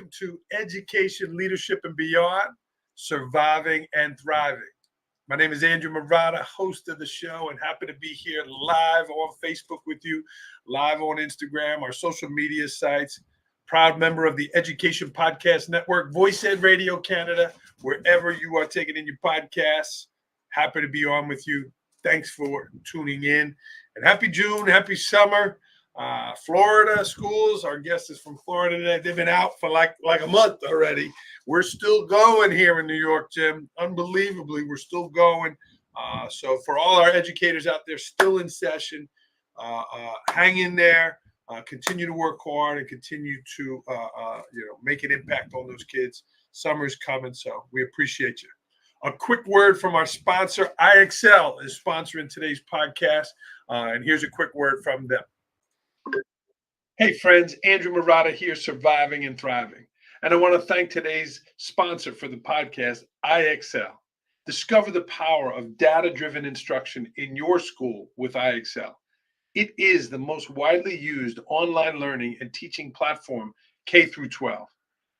welcome to Education, Leadership, and Beyond, Surviving and Thriving. My name is Andrew Murata, host of the show, and happy to be here live on Facebook with you, live on Instagram, our social media sites. Proud member of the Education Podcast Network, Voice Ed Radio Canada, wherever you are taking in your podcasts. Happy to be on with you. Thanks for tuning in. And happy June, happy summer. Florida schools, our guest is from Florida today. They've been out for like a month already. We're still going here in New York, Jim. Unbelievably, we're still going. So for all our educators out there still in session, hang in there, continue to work hard and continue to make an impact on those kids. Summer's coming, so we appreciate you. A quick word from our sponsor, IXL, is sponsoring today's podcast. And here's a quick word from them. Hey friends, Andrew Murata here, Surviving and Thriving. And I want to thank today's sponsor for the podcast, IXL. Discover the power of data-driven instruction in your school with IXL. It is the most widely used online learning and teaching platform K through 12.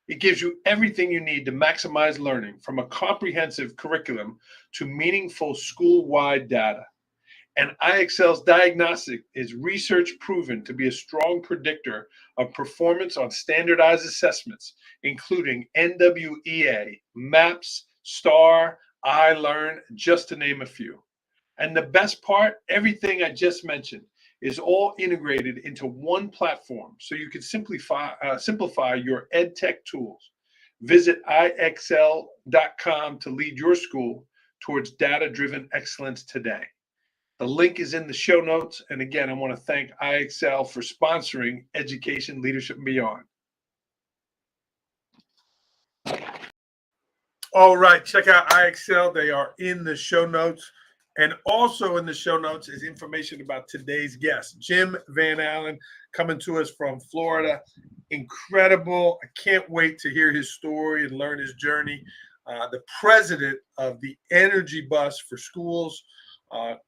It gives you everything you need to maximize learning, from a comprehensive curriculum to meaningful school-wide data. And IXL's diagnostic is research proven to be a strong predictor of performance on standardized assessments, including NWEA, MAPS, STAR, iLearn, just to name a few. And the best part, everything I just mentioned is all integrated into one platform, so you can simplify your EdTech tools. Visit IXL.com to lead your school towards data-driven excellence today. The link is in the show notes. And again, I want to thank IXL for sponsoring Education, Leadership, and Beyond. All right, check out IXL. They are in the show notes. And also in the show notes is information about today's guest, Jim Van Allan, coming to us from Florida. Incredible. I can't wait to hear his story and learn his journey. The president of the Energy Bus for Schools,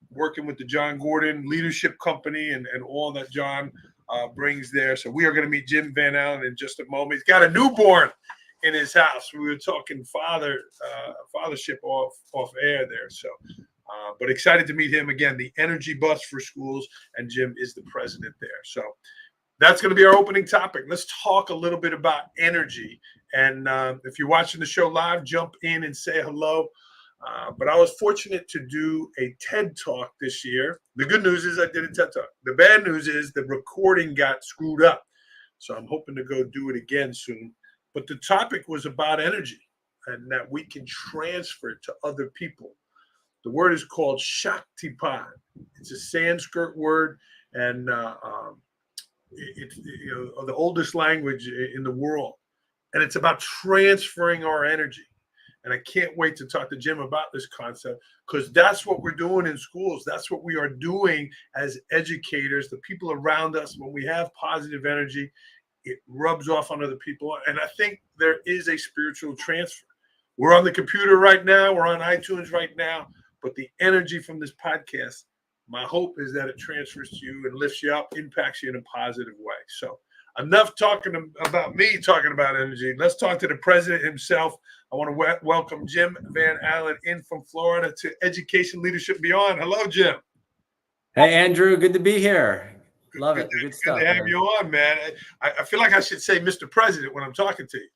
working with the Jon Gordon Leadership Company and all that Jon brings there. So we are going to meet Jim Van Allan in just a moment. He's got a newborn in his house. We were talking fathership off air there. So, but excited to meet him again, the Energy Bus for Schools, and Jim is the president there. So that's going to be our opening topic. Let's talk a little bit about energy. And if you're watching the show live, jump in and say hello. But I was fortunate to do a TED Talk this year. The good news is I did a TED Talk. The bad news is the recording got screwed up. So I'm hoping to go do it again soon. But the topic was about energy and that we can transfer it to other people. The word is called Shaktipan. It's a Sanskrit word, and it's the oldest language in the world. And it's about transferring our energy. And I can't wait to talk to Jim about this concept, because that's what we're doing in schools. That's what we are doing as educators, the people around us. When we have positive energy, it rubs off on other people. And I think there is a spiritual transfer. We're on the computer right now. We're on iTunes right now. But the energy from this podcast, my hope is that it transfers to you and lifts you up, impacts you in a positive way. So enough talking about me talking about energy. Let's talk to the president himself. I want to welcome Jim Van Allan in from Florida to Education, Leadership, Beyond. Hello, Jim. Hey, Andrew. Good to be here. Love it. Good stuff. Good to have you on, man. I feel like I should say Mr. President when I'm talking to you.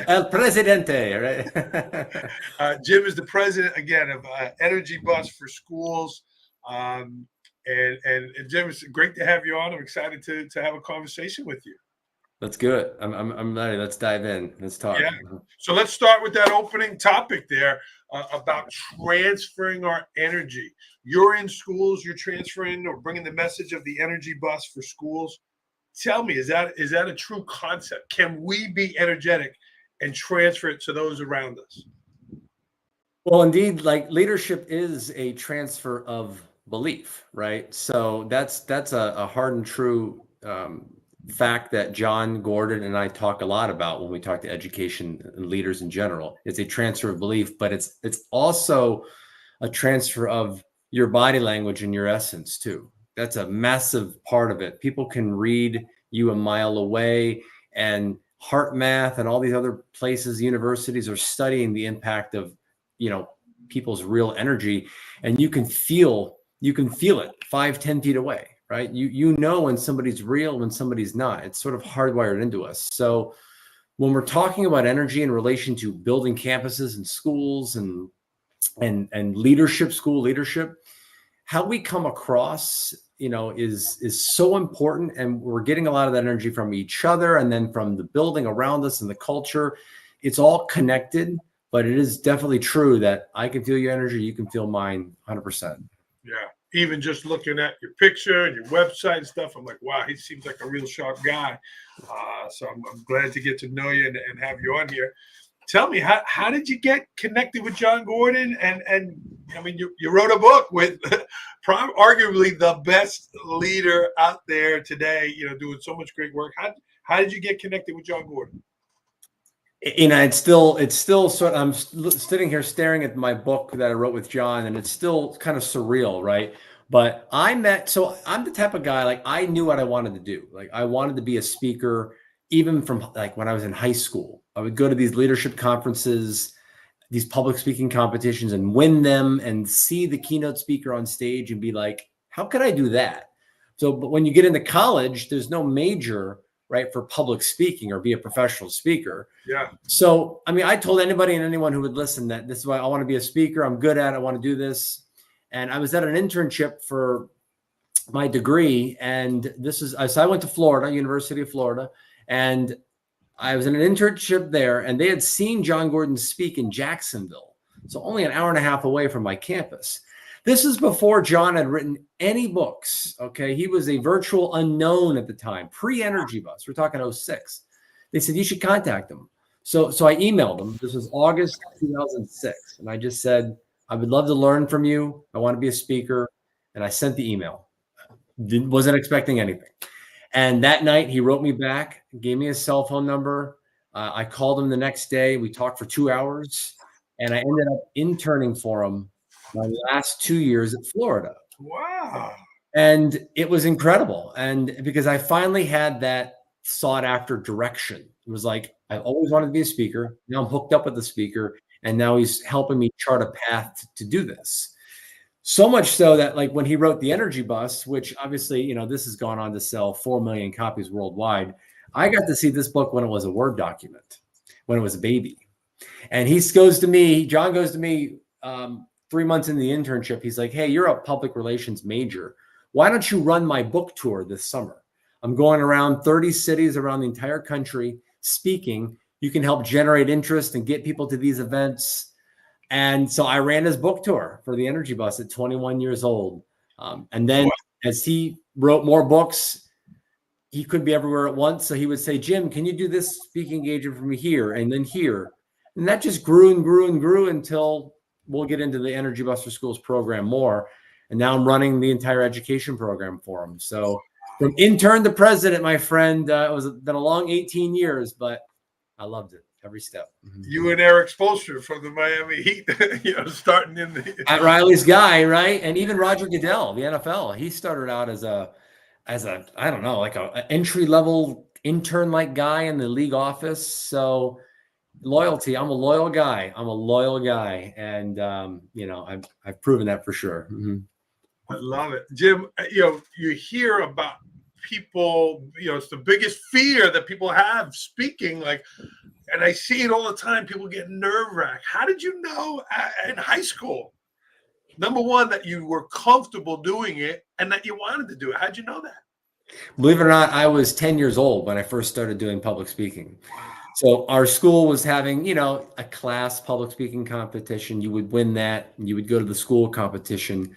El Presidente, right? Jim is the president, again, of Energy Bus for Schools. And Jim, it's great to have you on. I'm excited to have a conversation with you. Let's do it. I'm ready. Let's dive in. Let's talk. Yeah. So let's start with that opening topic there about transferring our energy. You're in schools. You're transferring or bringing the message of the Energy Bus for Schools. Tell me, is that a true concept? Can we be energetic and transfer it to those around us? Well, indeed, like leadership is a transfer of belief, right? So that's a hard and true fact that Jon Gordon and I talk a lot about when we talk to education and leaders in general. It's a transfer of belief, but it's also a transfer of your body language and your essence too. That's a massive part of it. People can read you a mile away and Heart Math and all these other places, universities are studying the impact of, people's real energy, and you can feel it 5-10 feet away, right? You know when somebody's real, when somebody's not. It's sort of hardwired into us. So when we're talking about energy in relation to building campuses and schools and leadership, school leadership, how we come across, is so important. And we're getting a lot of that energy from each other and then from the building around us and the culture. It's all connected, but it is definitely true that I can feel your energy. You can feel mine 100%. Yeah. Even just looking at your picture and your website and stuff, I'm like, wow, he seems like a real sharp guy. So I'm glad to get to know you and have you on here. Tell me, how did you get connected with Jon Gordon? And I mean, you wrote a book with arguably the best leader out there today, doing so much great work. How did you get connected with Jon Gordon? It's still sort of, I'm sitting here staring at my book that I wrote with Jon, and it's still kind of surreal, right? But so I'm the type of guy, like, I knew what I wanted to do. Like, I wanted to be a speaker, even from like when I was in high school. I would go to these leadership conferences, these public speaking competitions, and win them and see the keynote speaker on stage and be like, how could I do that? So, but when you get into college, there's no major, right, for public speaking or be a professional speaker. Yeah. So, I mean, I told anybody and anyone who would listen that this is why I want to be a speaker. I'm good at it. I want to do this. And I was at an internship for my degree. And so I went to Florida, University of Florida, and I was in an internship there, and they had seen Jon Gordon speak in Jacksonville. So only an hour and a half away from my campus. This is before Jon had written any books. Okay. He was a virtual unknown at the time, pre-Energy Bus. We're talking 06. They said, you should contact him. So I emailed him. This was August 2006. And I just said, I would love to learn from you. I want to be a speaker. And I sent the email. Wasn't expecting anything. And that night he wrote me back, gave me his cell phone number. I called him the next day. We talked for 2 hours, and I ended up interning for him my last 2 years at Florida. Wow. And it was incredible. And because I finally had that sought after direction, it was like, I've always wanted to be a speaker. Now I'm hooked up with the speaker, and now he's helping me chart a path to do this. So much so that, like, when he wrote The Energy Bus, which obviously, this has gone on to sell 4 million copies worldwide, I got to see this book when it was a Word document, when it was a baby. And Jon goes to me 3 months into the internship. He's like, hey, you're a public relations major. Why don't you run my book tour this summer? I'm going around 30 cities around the entire country speaking. You can help generate interest and get people to these events. And so I ran his book tour for The Energy Bus at 21 years old. And then as he wrote more books, he couldn't be everywhere at once. So he would say, Jim, can you do this speaking engagement for me here and then here? And that just grew and grew and grew until we'll get into the Energy Bus for Schools program more. And now I'm running the entire education program for him. So from intern to president, my friend, it been a long 18 years, but I loved it. Every step. You and Eric Spoelstra from the Miami Heat, starting in the at Riley's guy, right? And even Roger Goodell, the NFL, he started out as a I don't know, like a entry level intern like guy in the league office. So loyalty. I'm a loyal guy. And I've proven that for sure. Mm-hmm. I love it, Jim. You hear about people. It's the biggest fear that people have speaking, like. And I see it all the time. People get nerve-wracked. How did you know in high school, number one, that you were comfortable doing it and that you wanted to do it? How'd you know that? Believe it or not, I was 10 years old when I first started doing public speaking. So our school was having, a class public speaking competition. You would win that, and you would go to the school competition.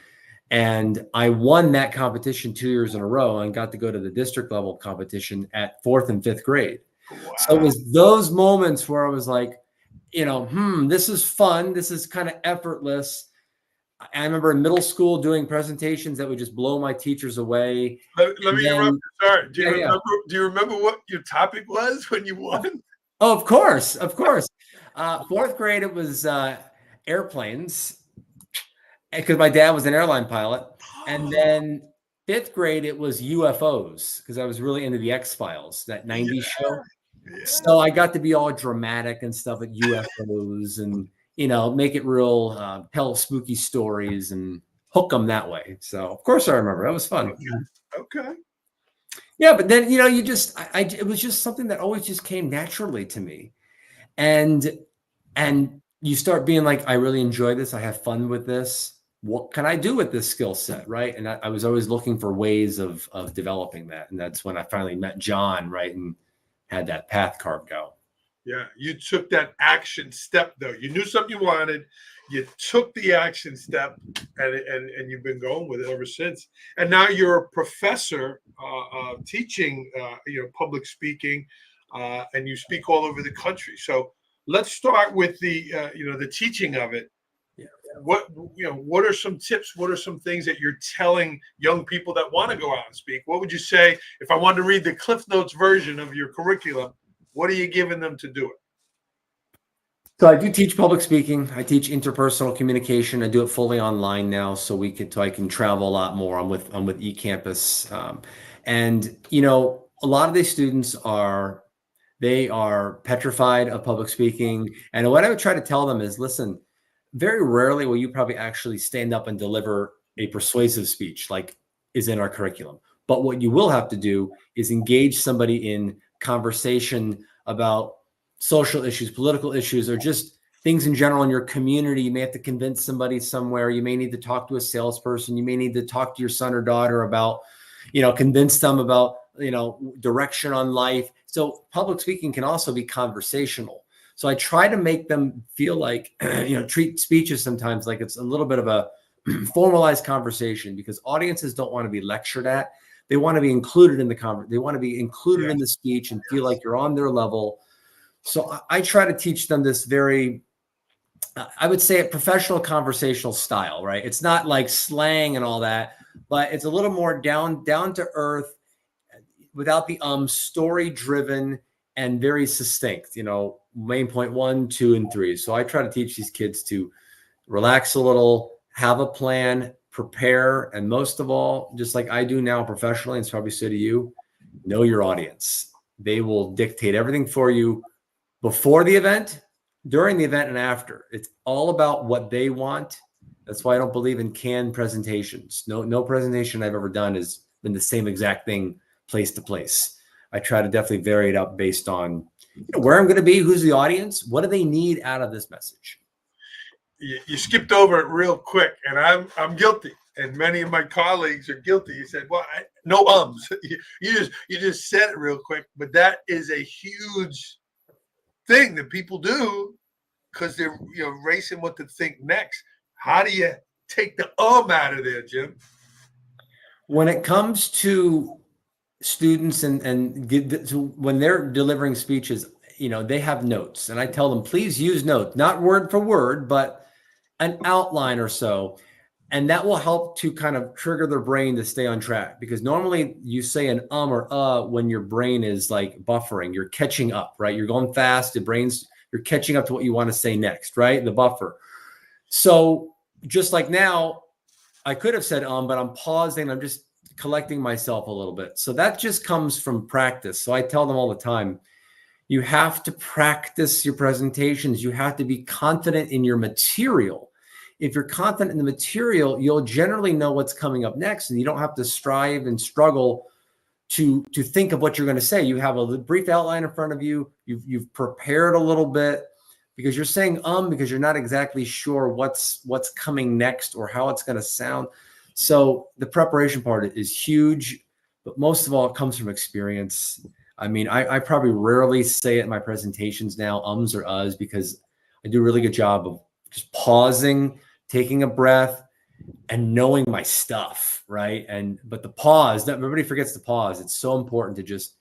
And I won that competition 2 years in a row and got to go to the district level competition at 4th and 5th grade. Wow. So it was those moments where I was like, this is fun. This is kind of effortless. I remember in middle school doing presentations that would just blow my teachers away. Let me interrupt you. Sorry. Do you remember what your topic was when you won? Oh, of course. 4th grade, it was airplanes, because my dad was an airline pilot. And then 5th grade, it was UFOs, because I was really into the X-Files, that 90s show. Yeah. So I got to be all dramatic and stuff at UFOs and, make it real, tell spooky stories and hook them that way. So of course I remember that was fun. Okay. Yeah, but then you just it was just something that always just came naturally to me, and you start being like, I really enjoy this. I have fun with this. What can I do with this skill set, right? And I was always looking for ways of developing that, and that's when I finally met Jon, right, and had that path carved out. Yeah, you took that action step though. You knew something you wanted. You took the action step, and you've been going with it ever since. And now you're a professor teaching, public speaking, and you speak all over the country. So let's start with the teaching of it. Yeah. What are some tips? What are some things that you're telling young people that want to go out and speak? What would you say if I wanted to read the Cliff Notes version of your curriculum? What are you giving them to do it? So I do teach public speaking. I teach interpersonal communication. I do it fully online now, so I can travel a lot more. I'm with eCampus, and a lot of these students are petrified of public speaking. And what I would try to tell them is, listen, very rarely will you probably actually stand up and deliver a persuasive speech like is in our curriculum. But what you will have to do is engage somebody in conversation about social issues, political issues, or just things in general in your community. You may have to convince somebody somewhere. You may need to talk to a salesperson. You may need to talk to your son or daughter about, convince them about, direction on life. So public speaking can also be conversational. So I try to make them feel like, treat speeches sometimes like it's a little bit of a formalized conversation, because audiences don't want to be lectured at. They want to be included in the conversation. They want to be included in the speech and feel like you're on their level. So I try to teach them this very, I would say, a professional conversational style, right? It's not like slang and all that, but it's a little more down to earth, without the story driven and very succinct, main point 1, 2, and 3. So I try to teach these kids to relax a little, have a plan, prepare, and most of all, just like I do now professionally, and it's probably so do you, know your audience. They will dictate everything for you before the event, during the event, and after. It's all about what they want. That's why I don't believe in canned presentations. No presentation I've ever done has been the same exact thing place to place. I try to definitely vary it up based on where I'm going to be, who's the audience, what do they need out of this message. You skipped over it real quick, and I'm guilty, and many of my colleagues are guilty. You said, "Well, no ums." You just said it real quick, but that is a huge thing that people do because they're racing what to think next. How do you take the out of there, Jim? When it comes to students when they're delivering speeches, they have notes, and I tell them, please use notes, not word for word, but an outline or so. And that will help to kind of trigger their brain to stay on track, because normally you say an or when your brain is like buffering, you're catching up, right? You're going fast, you're catching up to what you want to say next, right? The buffer. So just like now, I could have said but I'm pausing, I'm just collecting myself a little bit. So that just comes from practice. So I tell them all the time, you have to practice your presentations. You have to be confident in your material. If you're confident in the material, you'll generally know what's coming up next, and you don't have to strive and struggle to think of what you're going to say. You have a brief outline in front of you. You've prepared a little bit, because you're saying because you're not exactly sure what's coming next or how it's going to sound. So the preparation part is huge, but most of all, it comes from experience. I mean, I probably rarely say it in my presentations now, ums or uhs, because I do a really good job of just pausing, taking a breath, and knowing my stuff, right? But the pause, everybody forgets the pause. It's so important to just,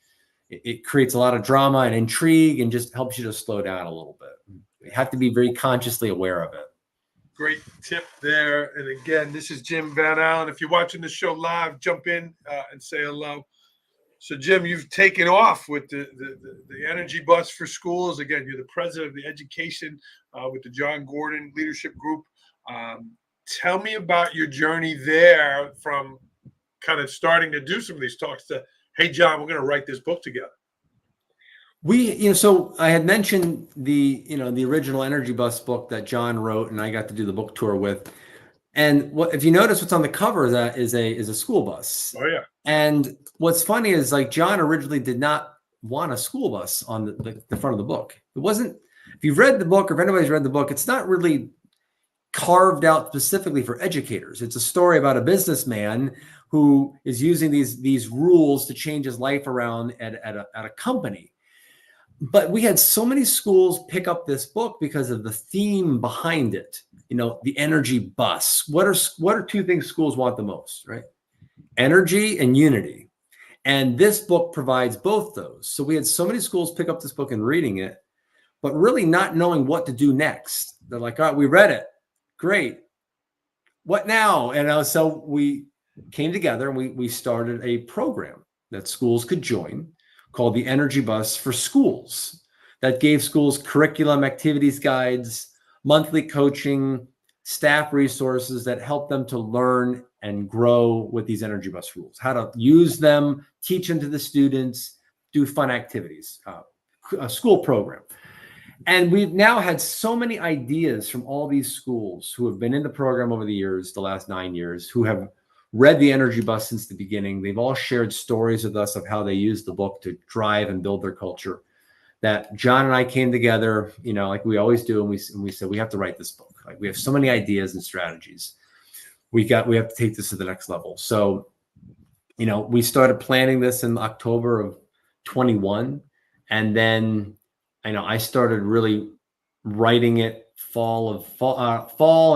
it creates a lot of drama and intrigue and just helps you to slow down a little bit. You have to be very consciously aware of it. Great tip there. And again, this is Jim Van Allan. If you're watching the show live, jump in and say hello. So, Jim, you've taken off with the energy bus for schools. Again, you're the president of the education with the Jon Gordon Leadership Group. Tell me about your journey there, from kind of starting to do some of these talks to, hey, Jon, we're going to write this book together. So I had mentioned the original Energy Bus book that John wrote, and I got to do the book tour with. And if you notice what's on the cover, that is a school bus. Oh yeah. And what's funny is, like, John originally did not want a school bus on the front of the book. It wasn't. If you've read the book, or if anybody's read the book, it's not really carved out specifically for educators. It's a story about a businessman who is using these rules to change his life around at a company. But we had so many schools pick up this book because of the theme behind it. The energy bus. What are two things schools want the most, right? Energy and unity. And this book provides both those. So we had so many schools pick up this book and reading it, but really not knowing what to do next. They're like, all right, we read it. Great. What now? And so we came together and we started a program that schools could join called the Energy Bus for Schools, that gave schools curriculum, activities guides, monthly coaching, staff resources that help them to learn and grow with these Energy Bus rules, how to use them, teach them to the students, do fun activities, a school program. And we've now had so many ideas from all these schools who have been in the program over the years, the last 9 years, who have read the Energy Bus since the beginning. They've all shared stories with us of how they used the book to drive and build their culture. That John and I came together, like we always do, and we said, we have to write this book. Like, we have so many ideas and strategies. We have to take this to the next level. So, we started planning this in October of 21, and then I started really writing it fall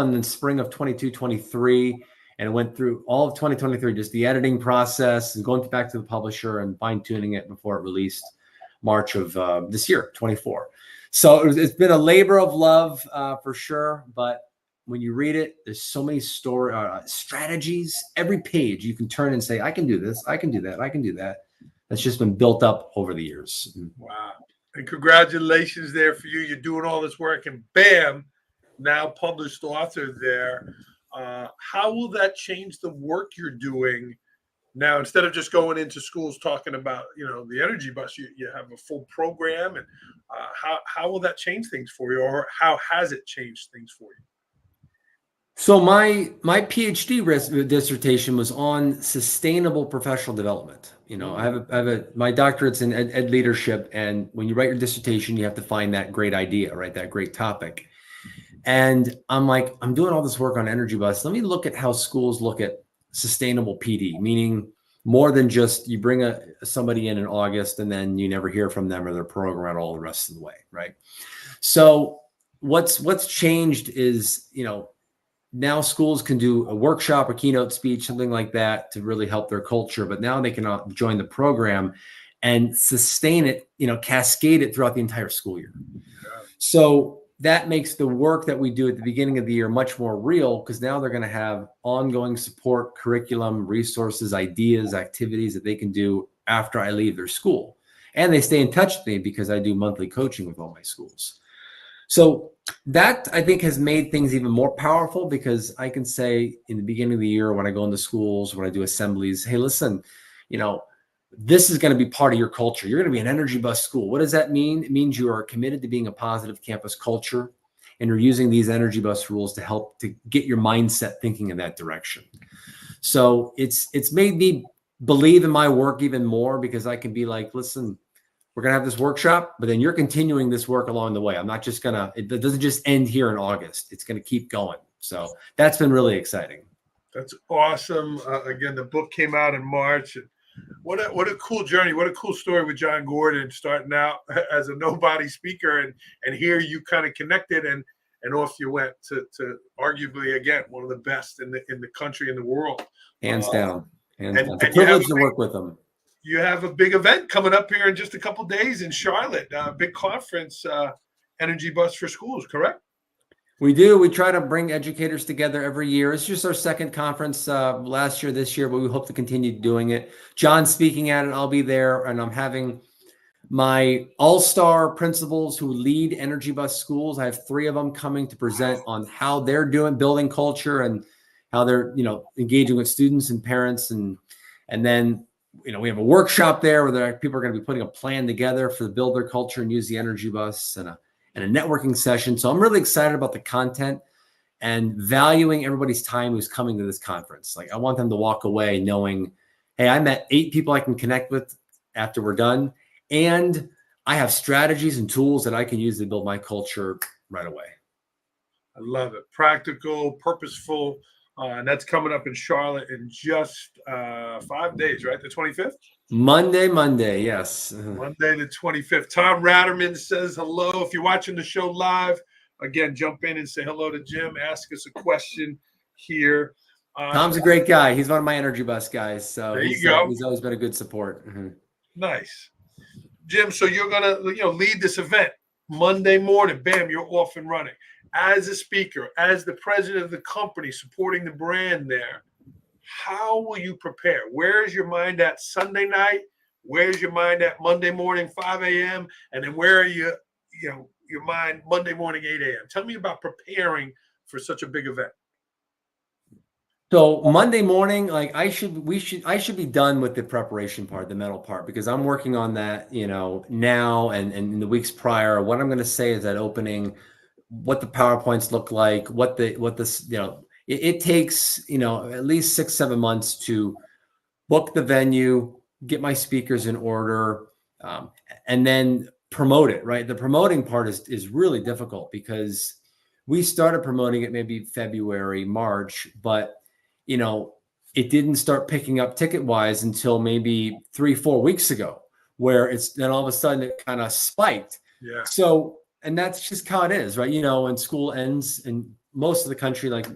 and then spring of 22, 23. And it went through all of 2023, just the editing process and going back to the publisher and fine tuning it before it released March of this year, 24. So it's been a labor of love for sure. But when you read it, there's so many strategies. Every page you can turn and say, I can do this, I can do that, I can do that. That's just been built up over the years. Wow. And congratulations there for you. You're doing all this work, and bam, now published author there. How will that change the work you're doing now? Instead of just going into schools talking about, the Energy Bus, you have a full program, and how will that change things for you, or how has it changed things for you? So my PhD dissertation was on sustainable professional development. My doctorate's in ed leadership, and when you write your dissertation, you have to find that great idea, right? That great topic. And I'm like, I'm doing all this work on Energy Bus. Let me look at how schools look at sustainable PD, meaning more than just you bring somebody in August and then you never hear from them or their program all the rest of the way, right? So what's changed is, now schools can do a workshop, a keynote speech, something like that to really help their culture. But now they can join the program and sustain it, cascade it throughout the entire school year. Yeah. So that makes the work that we do at the beginning of the year much more real, because now they're going to have ongoing support, curriculum, resources, ideas, activities that they can do after I leave their school. And they stay in touch with me because I do monthly coaching with all my schools. So that, I think, has made things even more powerful, because I can say in the beginning of the year, when I go into schools, when I do assemblies, hey, listen, this is going to be part of your culture. You're going to be an Energy Bus school. What does that mean? It means you are committed to being a positive campus culture, and you're using these Energy Bus rules to help to get your mindset thinking in that direction. So it's made me believe in my work even more, because I can be like, listen, we're going to have this workshop, but then you're continuing this work along the way. I'm not just it doesn't just end here in August. It's going to keep going. So that's been really exciting. That's awesome. Again, the book came out in March, and what a cool journey. What a cool story with Jon Gordon, starting out as a nobody speaker, and here you kind of connected, and off you went to arguably, again, one of the best in the country and the world. Hands down. It's a privilege to work with them. You have a big event coming up here in just a couple of days in Charlotte, big conference, Energy Bus for Schools, correct? We do. We try to bring educators together every year. It's just our second conference last year, this year, but we hope to continue doing it. John's speaking at it. I'll be there, and I'm having my all-star principals who lead Energy Bus schools. I have 3 of them coming to present on how they're building culture, and how they're, engaging with students and parents, and then we have a workshop there where people are going to be putting a plan together for the build their culture and use the energy bus, and a networking session. So I'm really excited about the content and valuing everybody's time who's coming to this conference. Like, I want them to walk away knowing, hey, I met 8 people I can connect with after we're done, and I have strategies and tools that I can use to build my culture right away. I love it. Practical, purposeful. And that's coming up in Charlotte in just 5 days, right? The 25th? Monday, yes. Monday the 25th. Tom Ratterman says hello. If you're watching the show live, again, jump in and say hello to Jim. Ask us a question here. Tom's a great guy. He's one of my energy bus guys. So there you go. He's always been a good support. Nice. Jim, so you're going to lead this event Monday morning. Bam, you're off and running. As a speaker, as the president of the company, supporting the brand there, how will you prepare? Where is your mind at Sunday night? Where's your mind at Monday morning, 5 a.m.? And then where are your mind Monday morning, 8 a.m.? Tell me about preparing for such a big event. So Monday morning, like I should be done with the preparation part, the mental part, because I'm working on that, now and in the weeks prior. What I'm going to say is that opening, what the PowerPoints look like, it takes, at least 6-7 months to book the venue, get my speakers in order, and then promote it, right? The promoting part is really difficult because we started promoting it maybe February, March, but it didn't start picking up ticket wise until maybe 3-4 weeks ago, where then all of a sudden it kind of spiked. Yeah. So, and that's just how it is, right? When school ends in most of the country, like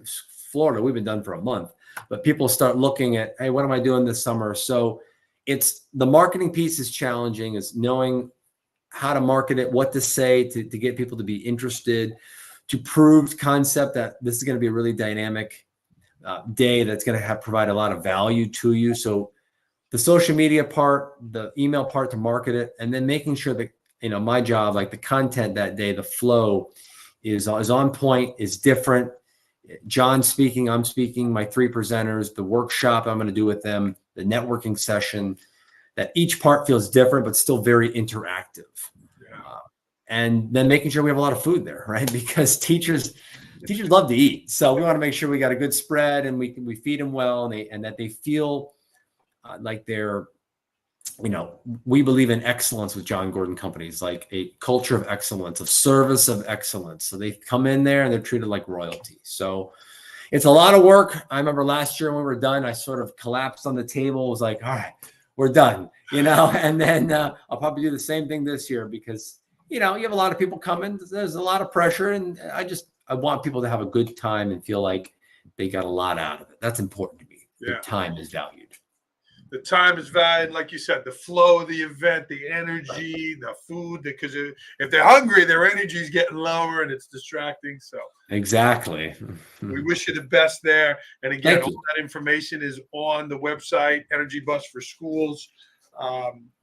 Florida, we've been done for a month, but people start looking at, hey, what am I doing this summer? So it's the marketing piece is challenging, is knowing how to market it, what to say to get people to be interested, to prove concept that this is going to be a really dynamic day that's going to provide a lot of value to you. So the social media part, the email part to market it, and then making sure that, my job, like the content that day, the flow is on point, is different. John's speaking, I'm speaking, my 3 presenters, the workshop I'm going to do with them, the networking session, that each part feels different, but still very interactive. Yeah. And then making sure we have a lot of food there, right? Because teachers love to eat. So we want to make sure we got a good spread and we feed them well, and that they feel like they're, we believe in excellence with Jon Gordon companies, like a culture of excellence, of service of excellence. So they come in there and they're treated like royalty. So it's a lot of work. I remember last year when we were done, I sort of collapsed on the table. It was like, all right, we're done, and then I'll probably do the same thing this year because, you have a lot of people coming. There's a lot of pressure, and I want people to have a good time and feel like they got a lot out of it. That's important to me. Yeah. Their time is valued. The time is valued, like you said, the flow of the event, the energy, the food, because if they're hungry, their energy is getting lower and it's distracting. So exactly. We wish you the best there. And again, all that information is on the website, Energy Bus for Schools.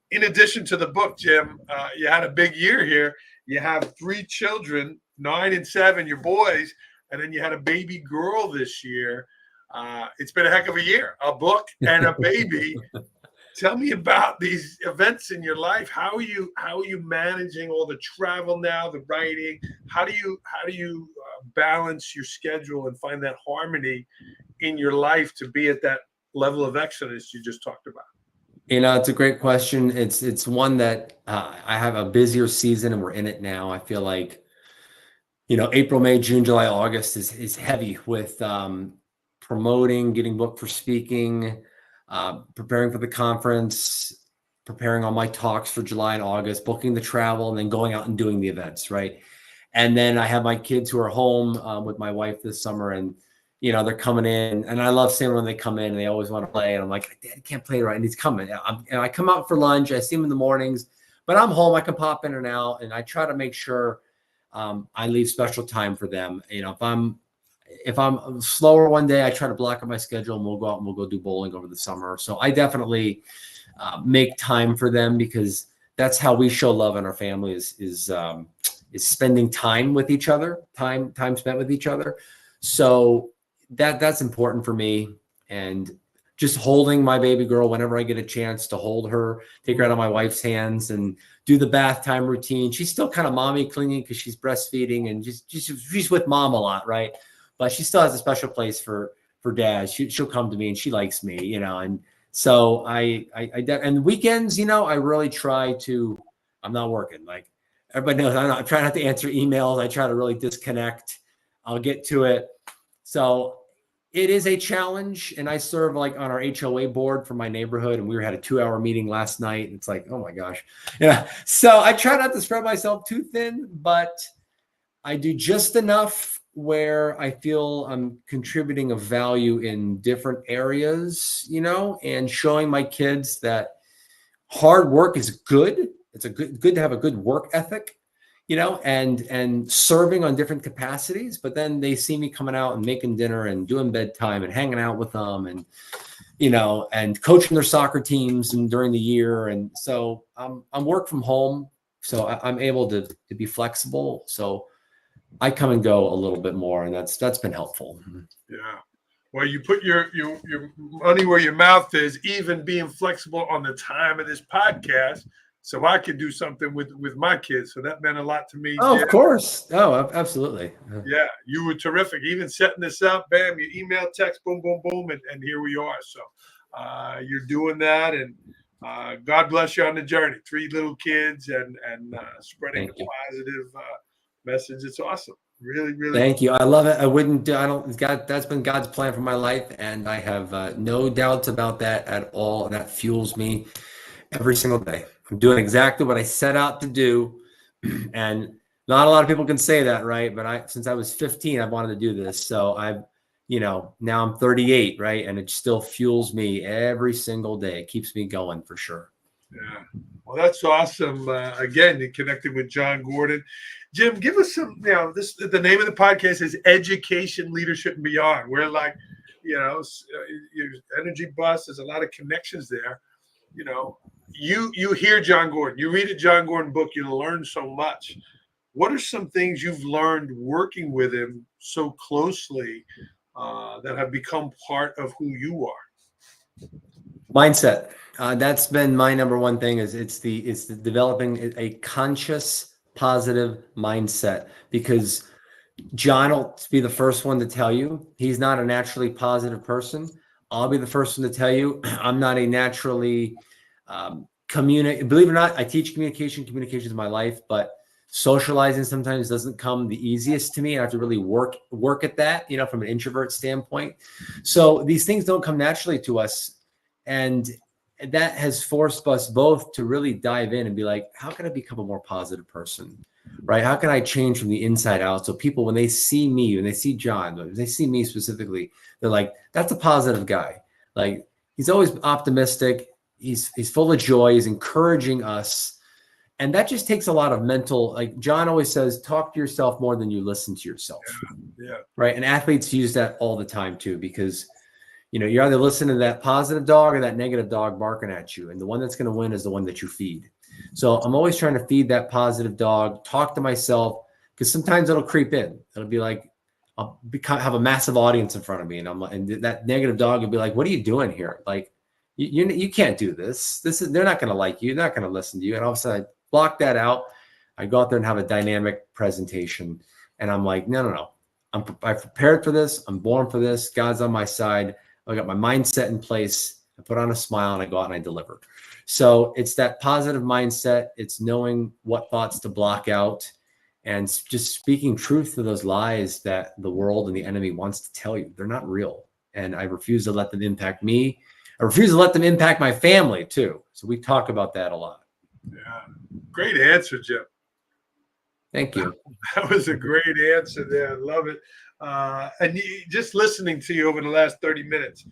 In addition to the book, Jim, you had a big year here. You have 3 children, 9 and 7, your boys, and then you had a baby girl this year. It's been a heck of a year, a book and a baby. Tell me about these events in your life. How are you managing all the travel now, the writing? How do you balance your schedule and find that harmony in your life to be at that level of excellence you just talked about? It's a great question. It's one that I have a busier season and we're in it now. I feel like, April, May, June, July, August is heavy with promoting, getting booked for speaking, preparing for the conference, preparing all my talks for July and August, booking the travel, and then going out and doing the events, right? And then I have my kids who are home with my wife this summer, and they're coming in, and I love seeing when they come in and they always want to play. And I'm like, Dad, I can't play right. And he's coming. And I come out for lunch. I see him in the mornings, but I'm home. I can pop in and out, and I try to make sure I leave special time for them. If I'm slower one day, I try to block up my schedule and we'll go out and we'll go do bowling over the summer. So I definitely make time for them because that's how we show love in our family is spending time with each other, time spent with each other. So that's important for me, and just holding my baby girl whenever I get a chance to hold her, take her out of my wife's hands and do the bath time routine. She's still kind of mommy clinging because she's breastfeeding and she's with mom a lot, right? But she still has a special place for dad. She'll come to me and she likes me, you know. And so and weekends, you know, I really try to, I'm not working. Like everybody knows, I'm trying not to answer emails. I try to really disconnect. I'll get to it. So it is a challenge. And I serve like on our HOA board for my neighborhood. And we had a 2-hour meeting last night. It's like, oh my gosh. Yeah. So I try not to spread myself too thin, but I do just enough where I feel I'm contributing a value in different areas, you know, and showing my kids that hard work is good. It's good to have a good work ethic, you know, and serving on different capacities. But then they see me coming out and making dinner and doing bedtime and hanging out with them and, you know, and coaching their soccer teams and during the year. And so I'm work from home. So I'm able to be flexible. So I come and go a little bit more, and that's been helpful. Yeah. Well, you put your money where your mouth is, even being flexible on the time of this podcast, so I could do something with my kids. So that meant a lot to me. Oh, Jim. of course. Oh, absolutely. Yeah, you were terrific. Even setting this up, bam, you email, text, boom, boom, boom, and here we are. So you're doing that, and God bless you on the journey. 3 little kids and spreading the positive message. It's awesome. Really, really. Thank you. I love it. That's been God's plan for my life. And I have no doubts about that at all. And that fuels me every single day. I'm doing exactly what I set out to do. And not a lot of people can say that, right? But since I was 15, I've wanted to do this. So now I'm 38, right? And it still fuels me every single day. It keeps me going for sure. Yeah. Well, that's awesome. Again, you connected with Jon Gordon. Jim, give us some, the name of the podcast is Education, Leadership, and Beyond. We're like, your energy bus, there's a lot of connections there. You know, you hear Jon Gordon, you read a Jon Gordon book, you learn so much. What are some things you've learned working with him so closely that have become part of who you are? Mindset. That's been my number one thing is it's the developing a conscious, positive mindset, because John will be the first one to tell you he's not a naturally positive person. I'll be the first one to tell you I'm not a naturally believe it or not, I teach communication. Communication is my life, but socializing sometimes doesn't come the easiest to me. I have to really work at that, from an introvert standpoint. So these things don't come naturally to us. And that has forced us both to really dive in and be like, how can I become a more positive person, right? How can I change from the inside out? So people, when they see me, when they see John, when they see me specifically, they're like, that's a positive guy. Like, he's always optimistic. He's full of joy. He's encouraging us. And that just takes a lot of mental, like John always says, talk to yourself more than you listen to yourself. Yeah. Right. And athletes use that all the time too, because you're either listening to that positive dog or that negative dog barking at you. And the one that's going to win is the one that you feed. So I'm always trying to feed that positive dog, talk to myself, because sometimes it'll creep in. It'll be like, have a massive audience in front of me. And that negative dog will be like, what are you doing here? Like, you can't do this. They're not going to like you. They're not going to listen to you. And all of a sudden I block that out. I go out there and have a dynamic presentation. And I'm like, no. I'm prepared for this. I'm born for this. God's on my side. I got my mindset in place. I put on a smile and I go out and I deliver. So it's that positive mindset. It's knowing what thoughts to block out and just speaking truth to those lies that the world and the enemy wants to tell you. They're not real. And I refuse to let them impact me. I refuse to let them impact my family too. So we talk about that a lot. Yeah. Great answer, Jim. Thank you. That was a great answer there. I love it. And just listening to you over the last 30 minutes,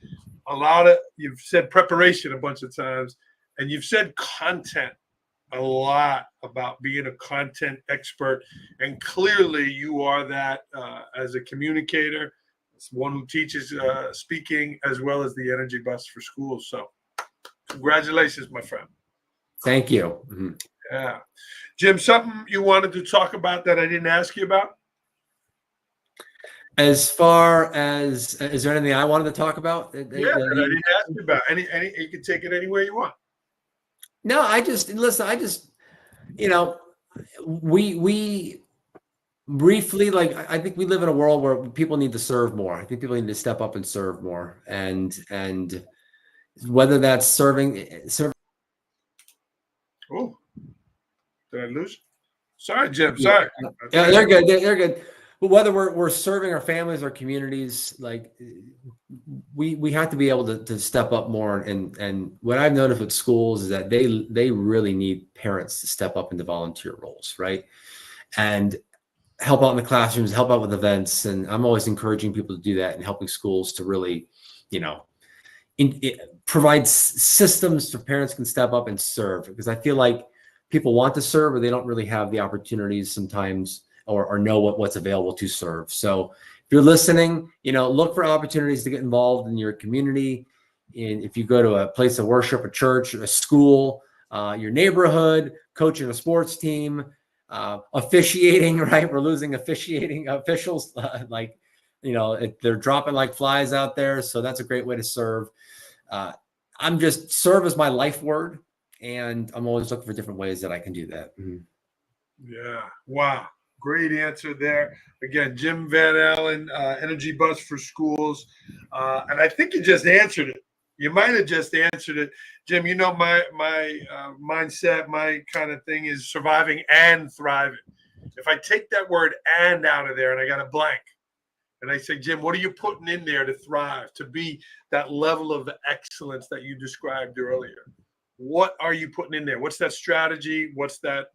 you've said preparation a bunch of times, and you've said content a lot about being a content expert. And clearly you are that as a communicator, as one who teaches speaking, as well as the energy bus for schools. So congratulations, my friend. Thank you. Mm-hmm. Yeah. Jim, something you wanted to talk about that I didn't ask you about? As far as, is there anything I wanted to talk about? Yeah, that I didn't ask you about. Any, you can take it anywhere you want. No, listen, we briefly, like, I think we live in a world where people need to serve more. I think people need to step up and serve more. And whether that's serving. Oh, did I lose? Sorry, Jim. Yeah, Sorry. yeah, they're good. They're good. But whether we're serving our families, our communities, like we have to be able to step up more. And what I've noticed with schools is that they really need parents to step up into volunteer roles, right? And help out in the classrooms, help out with events. And I'm always encouraging people to do that and helping schools to really, provide systems so parents can step up and serve, because I feel like people want to serve, but they don't really have the opportunities sometimes or know what's available to serve. So if you're listening, look for opportunities to get involved in your community. And if you go to a place of worship, a church, a school, your neighborhood, coaching a sports team, officiating, right? We're losing officiating officials, they're dropping like flies out there. So that's a great way to serve. Serve is my life word. And I'm always looking for different ways that I can do that. Mm-hmm. Yeah. Wow. Great answer there. Again, Jim Van Allan, Energy Bus for Schools. And I think you just answered it. You might have just answered it. Jim, my mindset, my kind of thing is surviving and thriving. If I take that word "and" out of there and I got a blank, and I say, Jim, what are you putting in there to thrive, to be that level of excellence that you described earlier? What are you putting in there? What's that strategy? What's that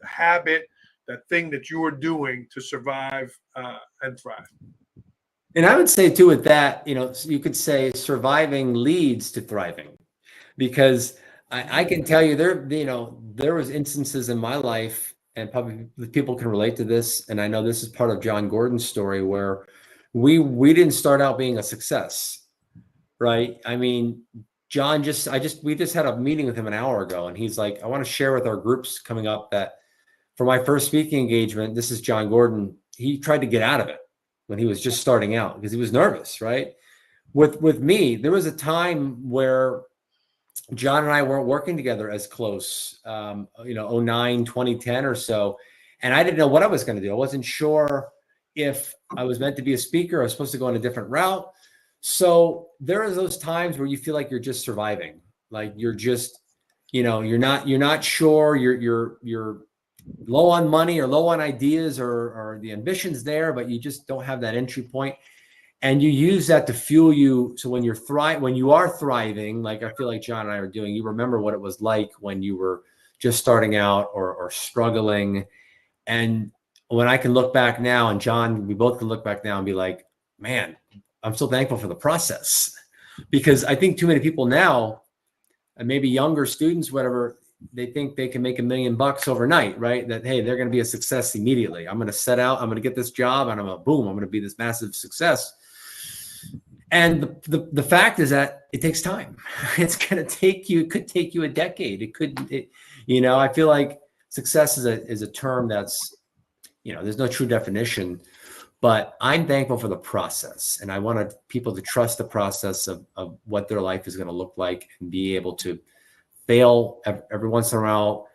habit, that thing that you are doing to survive and thrive? And I would say too, with that, you could say surviving leads to thriving, because I can tell you there was instances in my life, and probably people can relate to this. And I know this is part of Jon Gordon's story, where we didn't start out being a success, right? I mean, John we just had a meeting with him an hour ago, and he's like, I want to share with our groups coming up that for my first speaking engagement, this is Jon Gordon. He tried to get out of it when he was just starting out because he was nervous, right? With me, there was a time where John and I weren't working together as close, 09, 2010 or so. And I didn't know what I was going to do. I wasn't sure if I was meant to be a speaker. I was supposed to go on a different route. So there are those times where you feel like you're just surviving. Like you're just, you're not sure, you're low on money or low on ideas or the ambition's there, but you just don't have that entry point. And you use that to fuel you. So when you are thriving, like I feel like John and I are doing, you remember what it was like when you were just starting out or struggling. And when I can look back now, and John, we both can look back now and be like, man, I'm so thankful for the process, because I think too many people now, and maybe younger students, whatever, they think they can make $1 million overnight, right? That, hey, they're going to be a success immediately. I'm going to set out, I'm going to get this job, and I'm going to be this massive success. And the fact is that it takes time. It's going to take you, it could take you a decade. I feel like success is a term that's, there's no true definition, but I'm thankful for the process. And I wanted people to trust the process of what their life is going to look like, and be able to fail every once in a while,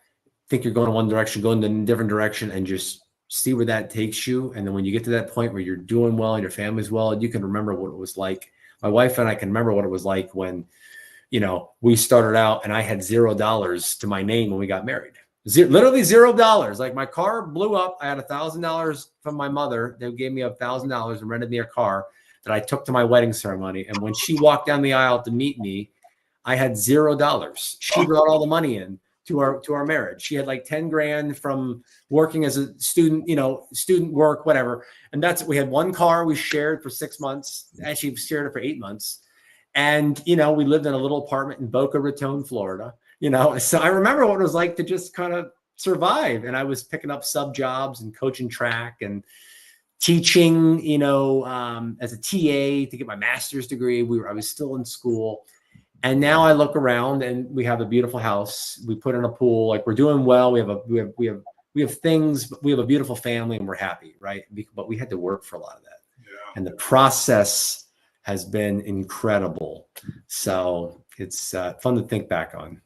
think you're going in one direction, go in a different direction, and just see where that takes you. And then when you get to that point where you're doing well and your family's well, you can remember what it was like. My wife and I can remember what it was like when, we started out and I had $0 to my name when we got married. Literally $0. Like my car blew up. I had $1,000 from my mother. They gave me $1,000 and rented me a car that I took to my wedding ceremony. And when she walked down the aisle to meet me, I had $0. She brought all the money in to our marriage. She had like 10 grand from working as a student, student work, whatever. And we had one car we shared for 6 months. Actually, we shared it for 8 months. And, we lived in a little apartment in Boca Raton, Florida, So I remember what it was like to just kind of survive. And I was picking up sub jobs and coaching track and teaching, as a TA to get my master's degree. I was still in school. And now I look around and we have a beautiful house. We put in a pool, like we're doing well. We have things, but we have a beautiful family and we're happy, right? But we had to work for a lot of that. And the process has been incredible. So it's fun to think back on.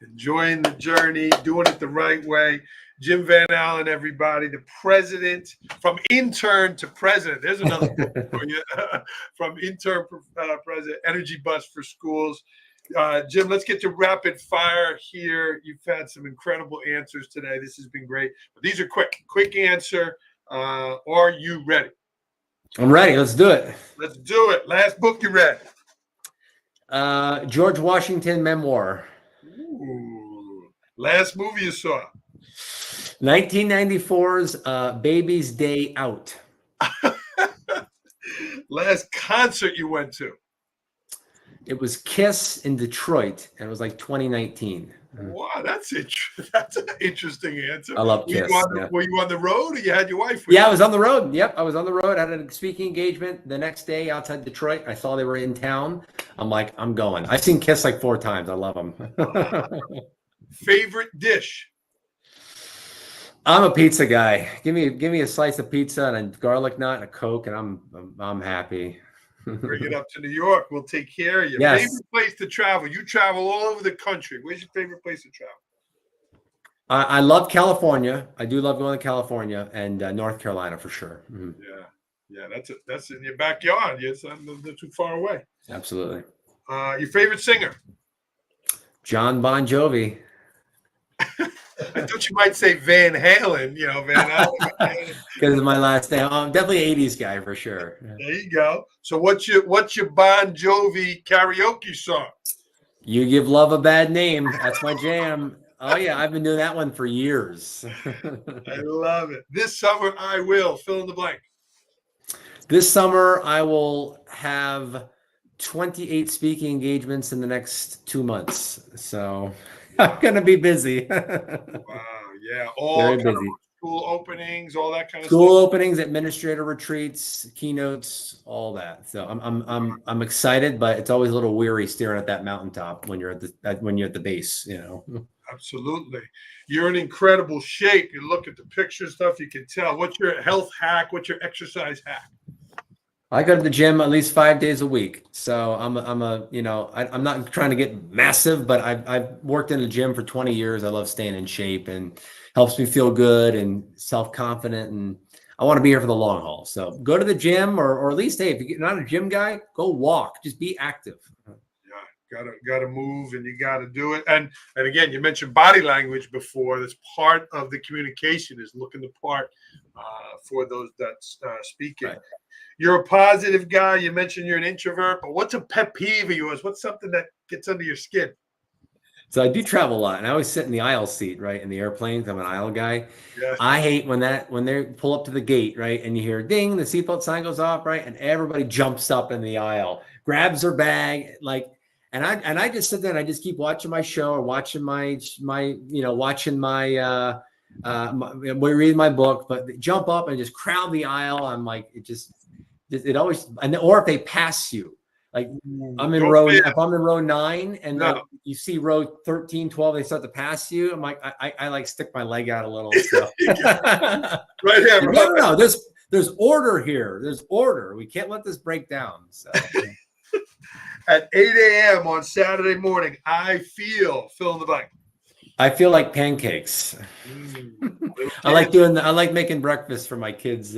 Enjoying the journey, doing it the right way. Jim Van Allan, everybody, the president, from intern to president. There's another book for you. From intern president, energy bus for schools. Jim, let's get to rapid fire here. You've had some incredible answers today. This has been great. But these are quick answer. Are you ready? I'm ready. Let's do it. Let's do it. Last book you read? George Washington memoir. Ooh. Last movie you saw? 1994's Baby's Day Out. Last concert you went to? It was Kiss in Detroit, and it was like 2019. Wow, that's an interesting answer. I love Kiss. Were you on the road, or you had your wife with Yeah, you? I was on the road. Yep, I was on the road. I had a speaking engagement the next day outside Detroit. I saw they were in town. I'm like, I'm going. I've seen Kiss like 4 times. I love them. Favorite dish? I'm a pizza guy. Give me a slice of pizza and a garlic nut and a Coke, and I'm happy. Bring it up to New York. We'll take care of you. Yes. Favorite place to travel? You travel all over the country. Where's your favorite place to travel? I love California. I do love going to California and North Carolina for sure. Mm-hmm. Yeah. That's in your backyard. Yes, not too far away. Absolutely. Your favorite singer? Jon Bon Jovi. I thought you might say Van Halen. You know, Van Halen. Because of my last name. I'm definitely an 80s guy for sure. There you go. So what's your Bon Jovi karaoke song? You Give Love a Bad Name. That's my jam. Oh yeah, I've been doing that one for years. I love it. This summer I will fill in the blank. This summer I will have 28 speaking engagements in the next 2 months. So I'm gonna be busy. Wow, yeah. All very kind of busy. school openings, all that kind of School stuff. openings, administrator retreats, keynotes, all that. So I'm excited, but it's always a little weary staring at that mountaintop when you're at the base, you know. Absolutely. You're in incredible shape. You look at the picture stuff, you can tell. What's your health hack? What's your exercise hack? I go to the gym at least 5 days a week. So I'm not trying to get massive, but I've worked in the gym for 20 years. I love staying in shape and helps me feel good and self-confident. And I want to be here for the long haul. So go to the gym or at least, hey, if you're not a gym guy, go walk, just be active. Yeah, gotta move and you gotta do it. And again, you mentioned body language before. That's part of the communication is looking the part for those that's speaking. Right. You're a positive guy. You mentioned you're an introvert, but what's a pet peeve of yours? What's something that gets under your skin? So I do travel a lot, and I always sit in the aisle seat, right, in the airplanes. I'm an aisle guy. Yeah. I hate when they pull up to the gate, right, and you hear ding, the seatbelt sign goes off, right, and everybody jumps up in the aisle, grabs their bag, like, and I just sit there and I just keep watching my show or watching my reading my book, but they jump up and just crowd the aisle. I'm like, it always, and or if they pass you, like if I'm in row 9 and like, you see row 13, 12, they start to pass you. I'm like, I like stick my leg out a little. So. Right here. No, there's order here. There's order. We can't let this break down. So. At 8 a.m. on Saturday morning, I feel fill in the blank. I feel like pancakes. I like making breakfast for my kids.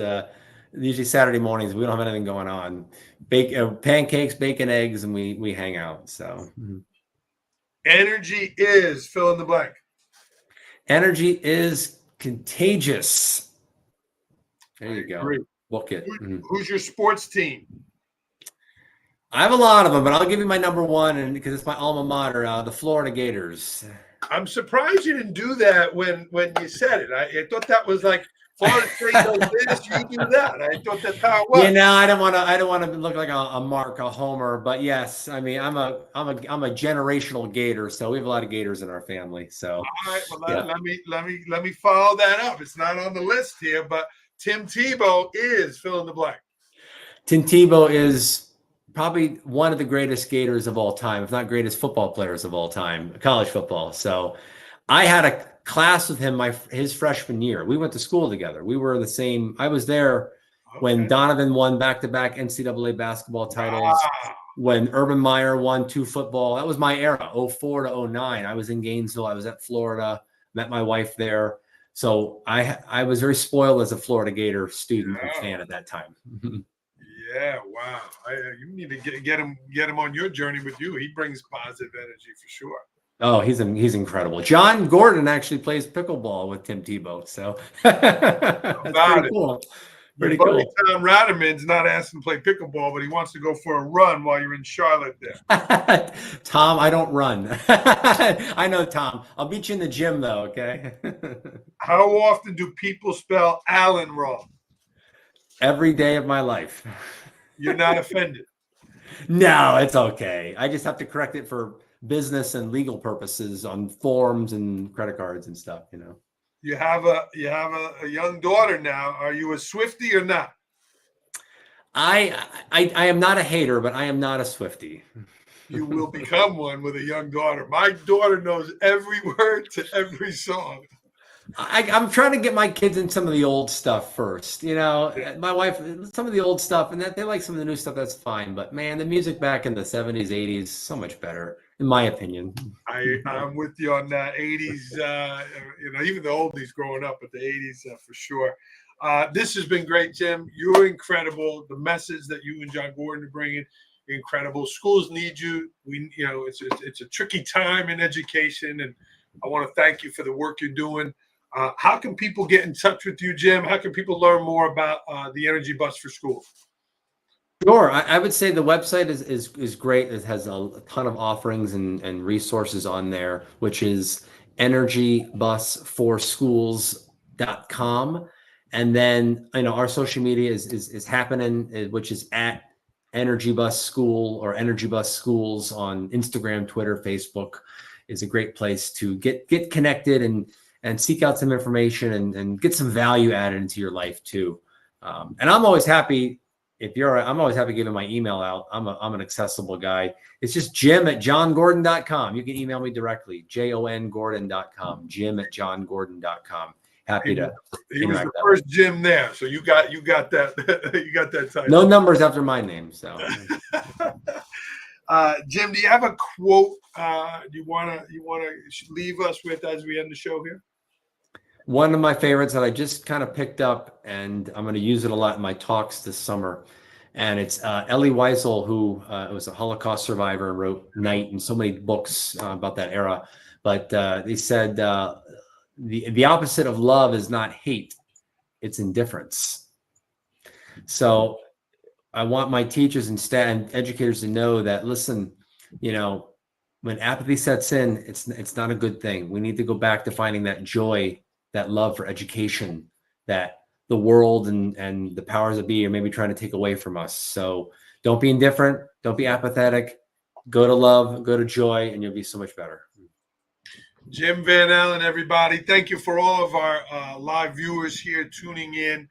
Usually Saturday mornings, we don't have anything going on. Pancakes, bacon, eggs, and we hang out. So energy is fill in the blank. Energy is contagious. There you go. Great. Book it. Who's your sports team? I have a lot of them, but I'll give you my number one, and because it's my alma mater, the Florida Gators. I'm surprised you didn't do that when you said it. I thought that was like Florida State does this, you do that. I thought that's how it was. Yeah, no, I don't want to look like a mark, a homer, but yes, I mean I'm a generational Gator, so we have a lot of Gators in our family. So all right, well, let me follow that up. It's not on the list here, but Tim Tebow is fill in the blank. Tim Tebow is probably one of the greatest Gators of all time, if not greatest football players of all time, college football. So I had a class with him his freshman year. We went to school together. We were the same. I was there when Donovan won back-to-back NCAA basketball titles, Wow. when Urban Meyer won 2 football. That was my era, 04 to 09. I was in Gainesville. I was at Florida, met my wife there. So I was very spoiled as a Florida Gator student and fan at that time. Yeah, wow. You need to get him on your journey with you. He brings positive energy for sure. Oh, he's incredible. Jon Gordon actually plays pickleball with Tim Tebow, so that's pretty cool. Pretty Your buddy cool. Tom Radaman's not asking to play pickleball, but he wants to go for a run while you're in Charlotte there. Tom, I don't run. I know, Tom. I'll beat you in the gym, though, okay? How often do people spell Allen wrong? Every day of my life. You're not offended? No, it's okay. I just have to correct it for business and legal purposes on forms and credit cards and stuff, you know. You have a young daughter now. Are you a Swiftie or not? I am not a hater, but I am not a Swiftie. You will become one with a young daughter. My daughter knows every word to every song. I'm trying to get my kids in some of the old stuff first. You know, my wife, some of the old stuff, and that they like some of the new stuff. That's fine. But man, the music back in the 70s, 80s, so much better, in my opinion. I'm with you on that. 80s, even the oldies growing up, but the 80s for sure. This has been great, Jim. You're incredible. The message that you and Jon Gordon are bringing, incredible. Schools need you. It's a tricky time in education, and I want to thank you for the work you're doing. How can people get in touch with you, Jim? How can people learn more about the Energy Bus for Schools? Sure. I would say the website is great. It has a ton of offerings and resources on there, which is energybusforschools.com. And then, our social media is happening, which is at Energy Bus School or Energy Bus Schools on Instagram, Twitter, Facebook is a great place to get connected and seek out some information and get some value added into your life too. And I'm always happy I'm always happy giving my email out. I'm an accessible guy. It's just jim@jongordon.com. You can email me directly, jongordon.com, jim@jongordon.com. Happy to. He was the first Jim there, so you got that. You got that title. No numbers after my name. So, Jim, do you have a quote you want to leave us with as we end the show here? One of my favorites that I just kind of picked up, and I'm going to use it a lot in my talks this summer. And it's Elie Wiesel, who was a Holocaust survivor and wrote Night and so many books about that era. But he said the opposite of love is not hate, it's indifference. So I want my teachers and staff and educators to know that, listen, when apathy sets in, it's not a good thing. We need to go back to finding that joy, that love for education that the world and the powers that be are maybe trying to take away from us. So don't be indifferent. Don't be apathetic. Go to love, go to joy, and you'll be so much better. Jim Van Allan, everybody. Thank you for all of our live viewers here tuning in.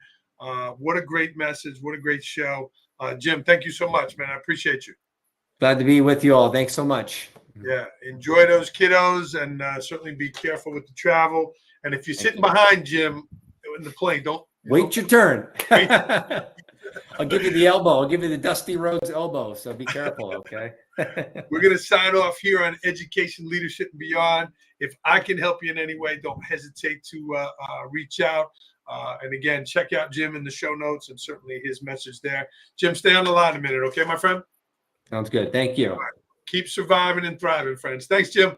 What a great message. What a great show. Jim, thank you so much, man. I appreciate you. Glad to be with you all. Thanks so much. Yeah. Enjoy those kiddos, and certainly be careful with the travel. And if you're sitting behind Jim in the plane, don't wait your turn. I'll give you the elbow. I'll give you the Dusty Rhodes elbow. So be careful, okay? We're going to sign off here on Education, Leadership, and Beyond. If I can help you in any way, don't hesitate to reach out. And again, check out Jim in the show notes and certainly his message there. Jim, stay on the line a minute, okay, my friend? Sounds good. Thank you. Keep surviving and thriving, friends. Thanks, Jim.